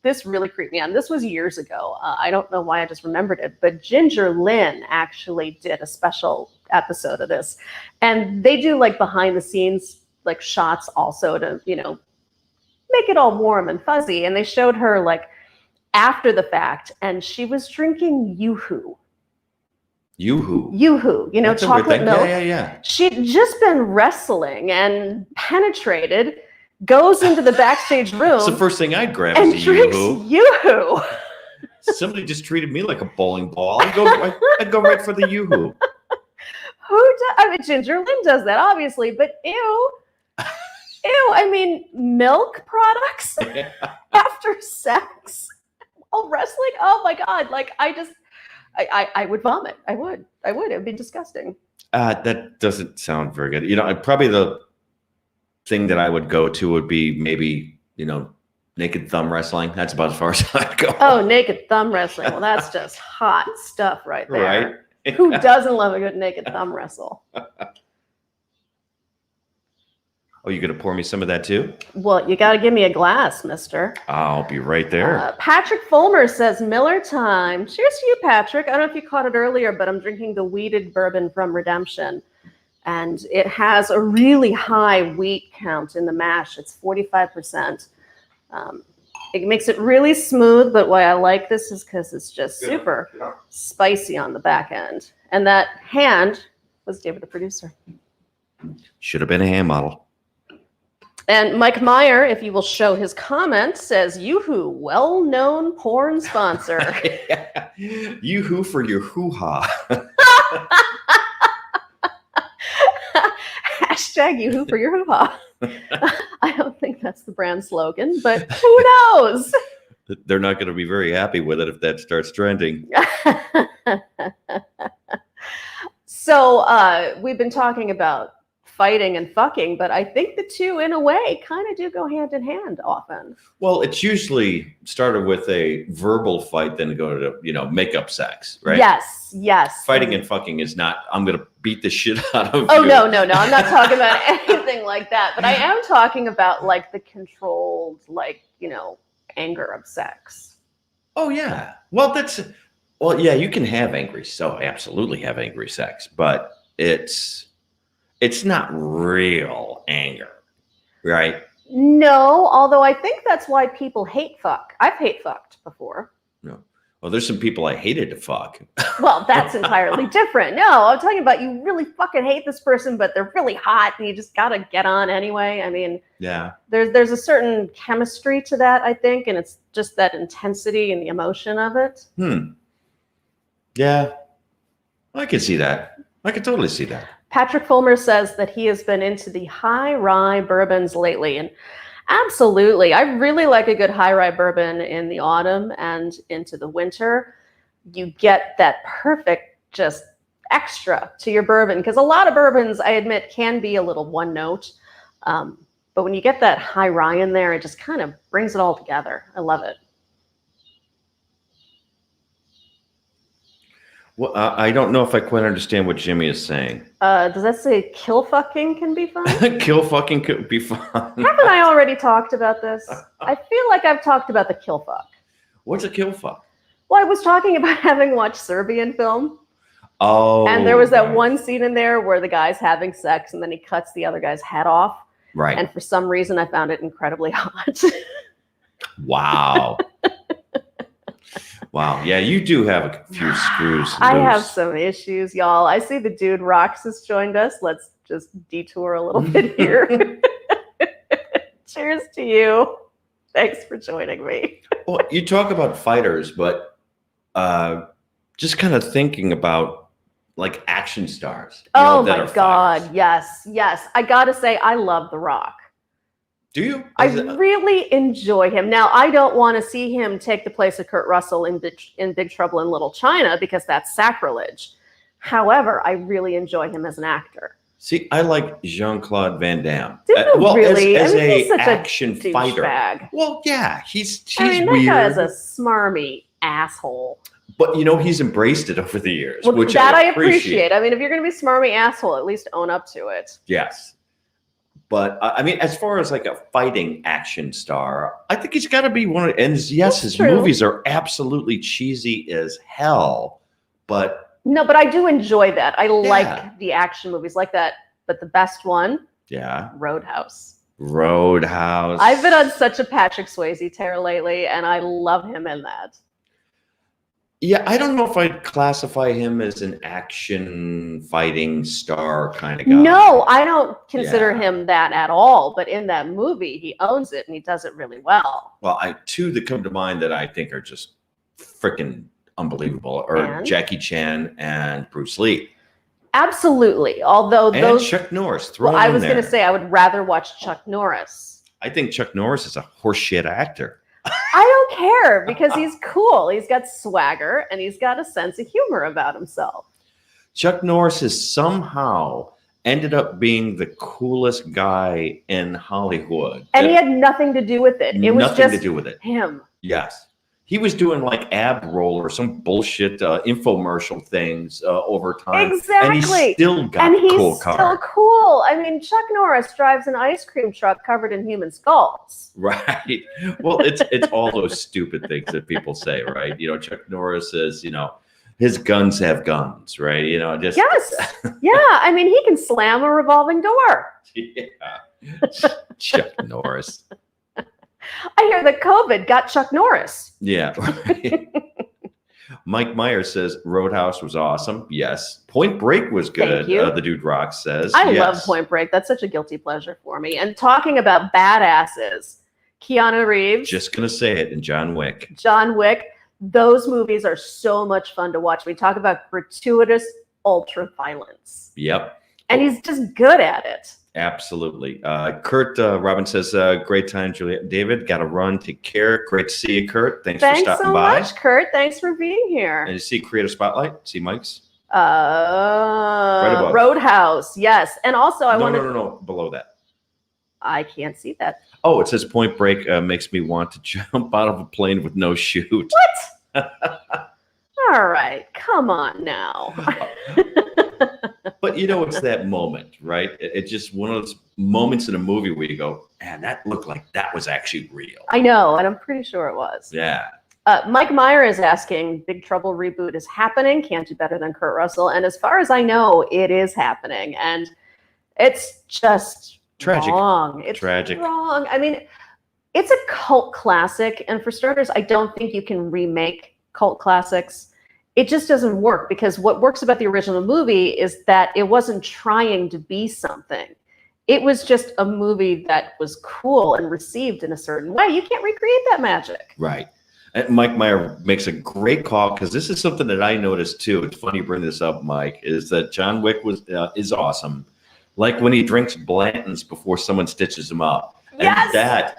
this really creeped me out. This was years ago. I don't know why I just remembered it, but Ginger Lynn actually did a special episode of this. And they do like behind the scenes like shots also to, make it all warm and fuzzy. And they showed her like after the fact, and she was drinking Yoo-hoo. Yoo-hoo, that's chocolate milk. Yeah. She'd just been wrestling and penetrated, goes into the backstage room. It's the first thing I'd grab and is drinks Yoo-hoo. Somebody just treated me like a bowling ball. I'd go right for the Yoo-hoo. Ginger Lynn does that, obviously, but ew. I mean, milk products after sex? Oh, wrestling? Oh my God. Like I would vomit. I would. It'd be disgusting. That doesn't sound very good. Probably the thing that I would go to would be maybe, naked thumb wrestling. That's about as far as I'd go. Oh, naked thumb wrestling. Well, that's just hot stuff right there. Right? Yeah. Who doesn't love a good naked thumb wrestle? Oh, you gonna pour me some of that too? Well, you got to give me a glass, mister. I'll be right there. Patrick Fulmer says, Miller time. Cheers to you, Patrick. I don't know if you caught it earlier, but I'm drinking the wheated bourbon from Redemption. And it has a really high wheat count in the mash. It's 45%. It makes it really smooth, but why I like this is because it's just super spicy on the back end. And that hand was David, the producer. Should have been a hand model. And Mike Meyer, if you will show his comment, says, Yoo-hoo, well-known porn sponsor. Yoo-hoo for your hoo-ha. Hashtag Yoo-hoo for your hoo-ha. I don't think that's the brand slogan, but who knows? They're not going to be very happy with it if that starts trending. So we've been talking about fighting and fucking, but I think the two, in a way, kind of do go hand in hand often. Well, it's usually started with a verbal fight, then go to, make-up sex, right? Yes. Fighting and fucking is not, I'm going to beat the shit out of you. Oh, no. I'm not talking about anything like that. But I am talking about, like, the controlled, anger of sex. Oh, yeah. Well, yeah, you can have absolutely have angry sex, but it's not real anger, right? No, although I think that's why people hate fuck. I've hate fucked before. No. Well, there's some people I hated to fuck. Well, that's entirely different. No, I'm talking about you really fucking hate this person, but they're really hot and you just got to get on anyway. I mean, yeah, there's a certain chemistry to that, I think, and it's just that intensity and the emotion of it. Yeah, I can see that. I can totally see that. Patrick Fulmer says that he has been into the high rye bourbons lately. And absolutely, I really like a good high rye bourbon in the autumn and into the winter. You get that perfect just extra to your bourbon. Because a lot of bourbons, I admit, can be a little one note. But when you get that high rye in there, it just kind of brings it all together. I love it. Well, I don't know if I quite understand what Jimmy is saying. Does that say kill fucking can be fun? Kill fucking could be fun. Haven't I already talked about this? I feel like I've talked about the kill fuck. What's a kill fuck? Well, I was talking about having watched Serbian film. Oh. And there was that one scene in there where the guy's having sex and then he cuts the other guy's head off. Right. And for some reason, I found it incredibly hot. Wow. Wow. Yeah, you do have a few screws loose. I have some issues, y'all. I see the dude Rox has joined us. Let's just detour a little bit here. Cheers to you. Thanks for joining me. Well, you talk about fighters, but just kind of thinking about like action stars. Oh my God. Fighters. Yes. I got to say, I love The Rock. Do you? I really enjoy him. Now, I don't want to see him take the place of Kurt Russell in Big Trouble in Little China because that's sacrilege. However, I really enjoy him as an actor. See, I like Jean-Claude Van Damme. Really? As he's such action a fighter. Douchebag. Well, yeah, he's that weird. Guy is a smarmy asshole. But he's embraced it over the years, well, which that I appreciate. I mean, if you're going to be smarmy asshole, at least own up to it. Yes. But I mean, as far as like a fighting action star, I think he's got to be one of. And yes, his movies are absolutely cheesy as hell. But no, but I do enjoy that. I like the action movies like that. But the best one, Roadhouse. I've been on such a Patrick Swayze tear lately, and I love him in that. Yeah, I don't know if I'd classify him as an action fighting star kind of guy. No, I don't consider him that at all. But in that movie, he owns it and he does it really well. Well, two that come to mind that I think are just freaking unbelievable are Jackie Chan and Bruce Lee. Absolutely. Although Chuck Norris. I was going to say I would rather watch Chuck Norris. I think Chuck Norris is a horseshit actor. I don't care because he's cool. He's got swagger and he's got a sense of humor about himself. Chuck Norris has somehow ended up being the coolest guy in Hollywood. And he had nothing to do with it. It was just to do with it. Him. Yes. He was doing like ab roll or some bullshit infomercial things over time. Exactly. And he still got and a he's cool still car. cool. I mean, Chuck Norris drives an ice cream truck covered in human skulls. Right. Well, it's all those stupid things that people say, right? You know, Chuck Norris says, you know, his guns have guns, right? You know, just Yes. Yeah. I mean, he can slam a revolving door. Yeah. Chuck Norris. I hear that COVID got Chuck Norris. Yeah. Right. Mike Myers says Roadhouse was awesome. Yes. Point Break was good. Thank you. The Dude Rock says. I yes. love Point Break. That's such a guilty pleasure for me. And talking about badasses, Keanu Reeves, Just gonna say it. And John Wick. John Wick, those movies are so much fun to watch. We talk about gratuitous ultra violence. Yep. And he's just good at it. Absolutely. Kurt Robin says, great time, Juliet. David, got to run. Take care. Great to see you, Kurt. Thanks for stopping so by. much, Kurt. Thanks for being here. And you see Creative Spotlight? See Mike's? Above. Roadhouse. Yes. And also I want to... No. Below that. I can't see that. Oh, it says Point Break makes me want to jump out of a plane with no chute. What? All right. Come on now. But you know, it's that moment, right? It's just one of those moments in a movie where you go, man, that looked like that was actually real. I know, and I'm pretty sure it was. Yeah. Mike Meyer is asking, Big Trouble reboot is happening. Can't do better than Kurt Russell. And as far as I know, it is happening. And it's just tragic. Wrong. It's tragic. Wrong. I mean, it's a cult classic. And for starters, I don't think you can remake cult classics. It just doesn't work, because what works about the original movie is that it wasn't trying to be something. It was just a movie that was cool and received in a certain way. You can't recreate that magic. Right. And Mike Meyer makes a great call, because this is something that I noticed too. It's funny you bring this up, Mike, is that John Wick is awesome. Like when he drinks Blanton's before someone stitches him up. And yes!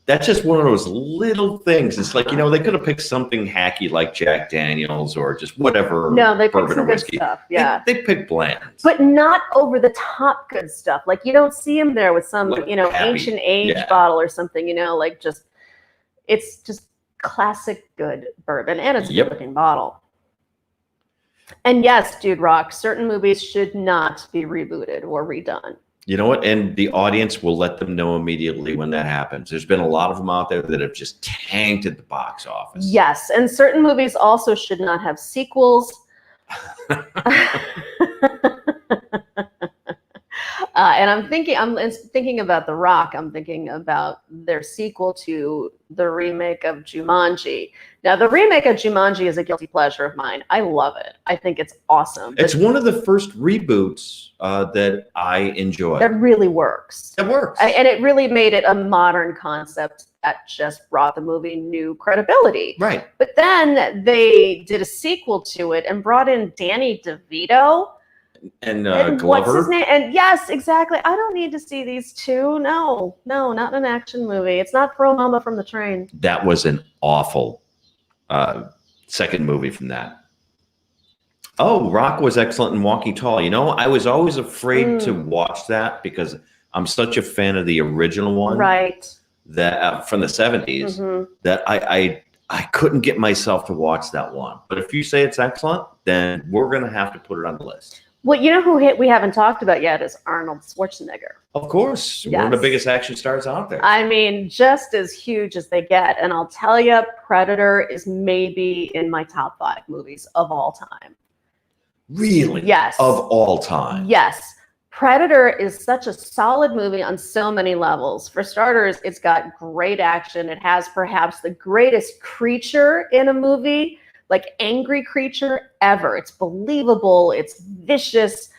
That's just one of those little things. It's like, you know, they could have picked something hacky like Jack Daniels or just whatever. No, they picked bourbon some or good whiskey. stuff. Yeah. They picked Blanton's. But not over the top good stuff. Like, you don't see him there with some, Like you know, happy. ancient age bottle or something, you know, like just, it's just classic good bourbon, and it's a good looking bottle. And yes, Dude Rock, certain movies should not be rebooted or redone. You know what? And the audience will let them know immediately when that happens. There's been a lot of them out there that have just tanked at the box office. Yes, and certain movies also should not have sequels. And I'm thinking about The Rock. I'm thinking about their sequel to the remake of Jumanji. Now, the remake of Jumanji is a guilty pleasure of mine. I love it. I think it's awesome. It's one of the first reboots that I enjoy. That really works. It works. And it really made it a modern concept that just brought the movie new credibility. Right. But then they did a sequel to it and brought in Danny DeVito. And Glover. What's his name? And yes, exactly. I don't need to see these two. No, not an action movie. It's not Throw Mama from the Train. That was an awful second movie from that. Oh, Rock was excellent in Walking Tall. You know, I was always afraid to watch that because I'm such a fan of the original one. Right. That from the 70s that I couldn't get myself to watch that one. But if you say it's excellent, then we're going to have to put it on the list. Well, you know who we haven't talked about yet is Arnold Schwarzenegger. Of course. One of the biggest action stars out there. I mean, just as huge as they get. And I'll tell you, Predator is maybe in my top 5 movies of all time. Really? Yes. Of all time? Yes. Predator is such a solid movie on so many levels. For starters, it's got great action. It has perhaps the greatest creature in a movie, like angry creature ever. It's believable, it's vicious,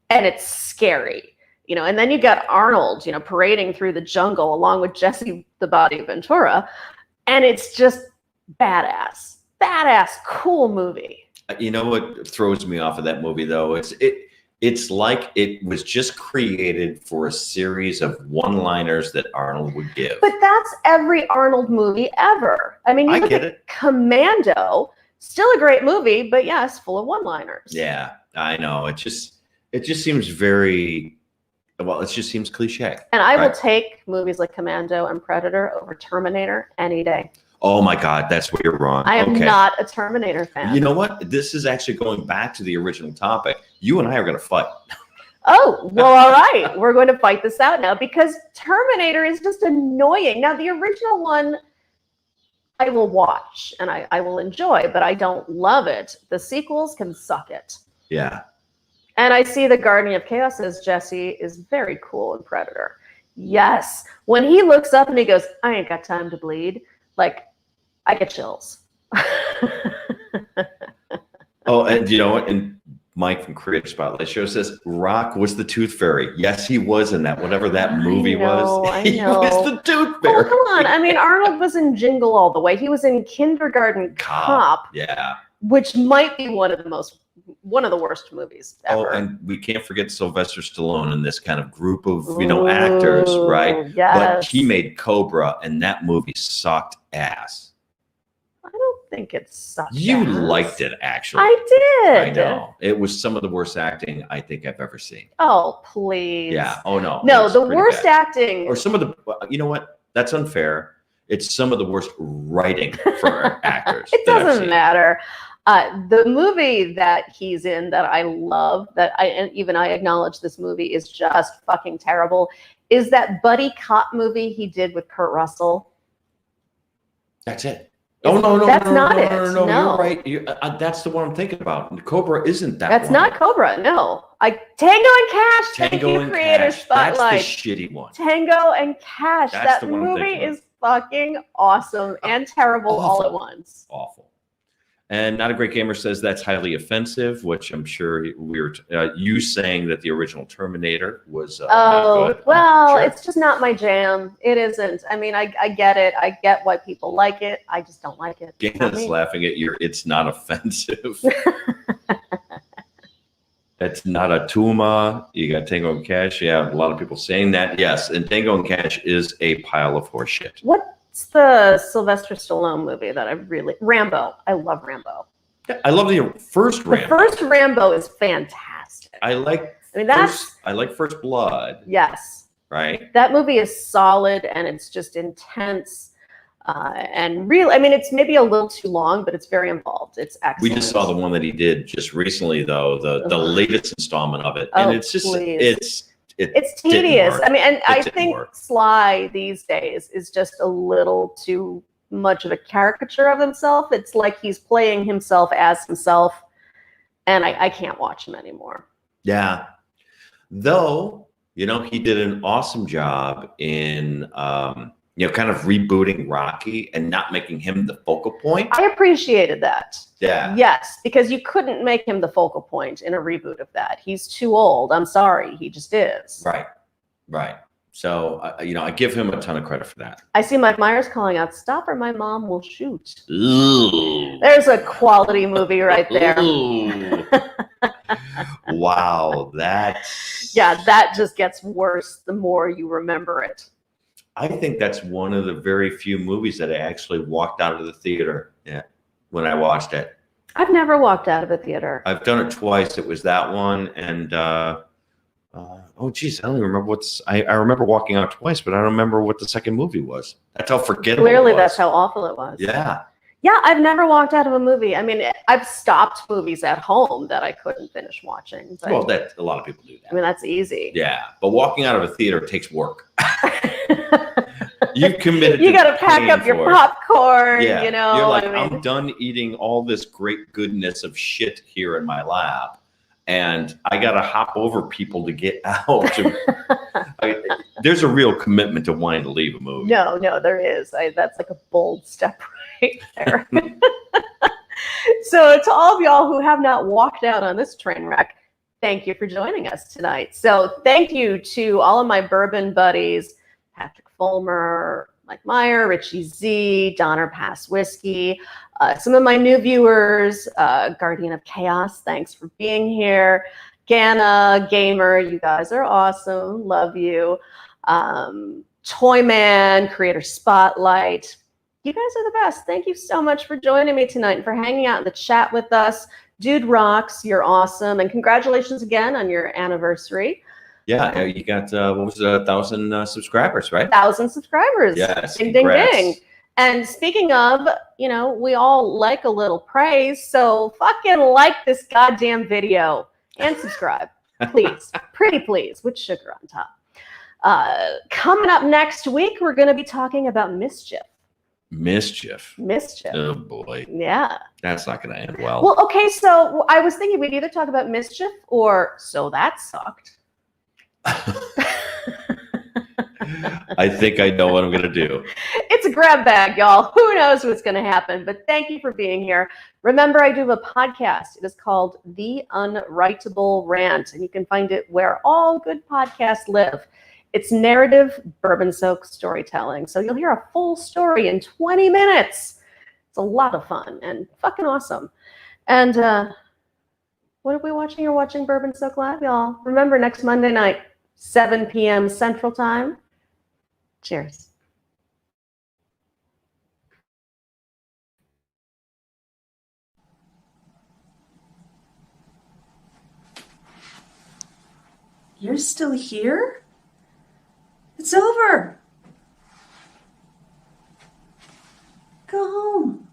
and it's scary. You know, and then you got Arnold, you know, parading through the jungle along with Jesse the Body Ventura, and it's just badass, cool movie. You know what throws me off of that movie though? It's like it was just created for a series of one-liners that Arnold would give. But that's every Arnold movie ever. I mean, you look at Commando. Still a great movie, but yes, full of one-liners. Yeah, I know. It just seems very, well, it just seems cliche. And I will take movies like Commando and Predator over Terminator any day. Oh my God, that's where you're wrong. I am Okay. not a Terminator fan. You know what? This is actually going back to the original topic. You and I are going to fight. Oh, well, all right. We're going to fight this out now because Terminator is just annoying. Now, the original one I will watch and I will enjoy, but I don't love it. The sequels can suck it. Yeah. And I see the Guardian of Chaos says Jesse is very cool in Predator. Yes. When he looks up and he goes, I ain't got time to bleed, like, I get chills. Oh, and you know what? And Mike from Creative Spotlight Show says Rock was the Tooth Fairy. Yes, he was in that, whatever that movie was. I He know. was the Tooth Fairy. Oh, come on. I mean, Arnold was in Jingle All the Way. He was in Kindergarten Cop, Yeah. which might be one of the worst movies ever. Oh, and we can't forget Sylvester Stallone in this kind of group of, actors, right? Yes. But he made Cobra, and that movie sucked ass. I don't think it sucked. You liked it, actually. I did. I know. It was some of the worst acting I think I've ever seen. Oh, please. Yeah. Oh, no. No, the worst acting. Or some of the, you know what? That's unfair. It's some of the worst writing for actors. It doesn't matter. The movie that he's in that I love, and even I acknowledge this movie is just fucking terrible, is that buddy cop movie he did with Kurt Russell. That's it. Oh, no. That's not it. No, No. you're right. That's the one I'm thinking about. Cobra isn't that That's one. not Cobra, no. Tango and Cash. Thank you, and Creator Cash. Spotlight. That's the shitty one. Tango and Cash. That's that the one I'm movie thinking of. is fucking awesome and terrible all at once. Awful. And Not a Great Gamer says that's highly offensive, which I'm sure we were you saying that the original Terminator was not good. Well, Sure. it's just not my jam. It isn't. I mean, I get it. I get why people like it. I just don't like it. Gana's laughing at you. It's not offensive. It's not a Tuma. You got Tango and Cash. Yeah, a lot of people saying that. Yes, and Tango and Cash is a pile of horse shit. What's the Sylvester Stallone movie that Rambo. I love Rambo. I love the first Rambo. The first Rambo is fantastic. I like First Blood. Yes. Right. That movie is solid and it's just intense. And real, I mean, it's maybe a little too long, but it's very involved. It's excellent. We just saw the one that he did just recently, though, the latest installment of it, and it's just it's tedious. I mean, and I think work. Sly these days is just a little too much of a caricature of himself. It's like he's playing himself as himself, and I can't watch him anymore. Yeah, though he did an awesome job in kind of rebooting Rocky and not making him the focal point. I appreciated that. Yeah. Yes, because you couldn't make him the focal point in a reboot of that. He's too old. I'm sorry. He just is. Right. So, I give him a ton of credit for that. I see Mike Myers calling out, "Stop or my mom will shoot." Ooh. There's a quality movie right there. Wow. Yeah, that just gets worse the more you remember it. I think that's one of the very few movies that I actually walked out of the theater when I watched it. I've never walked out of a theater. I've done it twice. It was that one, and oh geez, I don't even remember I remember walking out twice, but I don't remember what the second movie was. That's how forgettable Clearly, it was. that's how awful it was. Yeah. Yeah, I've never walked out of a movie. I mean, I've stopped movies at home that I couldn't finish watching. But, Well, that a lot of people do that. I mean, that's easy. Yeah, but walking out of a theater takes work. You've committed. You got to pack up your popcorn. Yeah, You're like, I'm done eating all this great goodness of shit here in my lap, and I got to hop over people to get out. There's a real commitment to wanting to leave a movie. No, there is. That's like a bold step right there. So to all of y'all who have not walked out on this train wreck, thank you for joining us tonight. So thank you to all of my bourbon buddies, Patrick Fulmer, Mike Meyer, Richie Z, Donner Pass Whiskey, some of my new viewers, Guardian of Chaos, thanks for being here. Gana, Gamer, you guys are awesome. Love you. Toyman, Creator Spotlight. You guys are the best. Thank you so much for joining me tonight and for hanging out in the chat with us. Dude rocks. You're awesome. And congratulations again on your anniversary. Yeah, you got, 1,000 subscribers, right? 1,000 subscribers. Yes. Ding, ding, ding. And speaking of, we all like a little praise, so fucking like this goddamn video and subscribe, please. Pretty please, with sugar on top. Coming up next week, we're going to be talking about mischief. Mischief. Oh boy. Yeah. That's not going to end well. Well, okay, so I was thinking we'd either talk about mischief or so that sucked. I think I know what I'm going to do. It's a grab bag, y'all. Who knows what's going to happen? But thank you for being here. Remember, I do have a podcast. It is called The Unwritable Rant, and you can find it where all good podcasts live. It's narrative, bourbon-soaked storytelling. So you'll hear a full story in 20 minutes. It's a lot of fun and fucking awesome. And what are we watching? You're watching Bourbon Soak Live, y'all. Remember, next Monday night, 7 p.m. Central Time. Cheers. You're still here? It's over. Go home.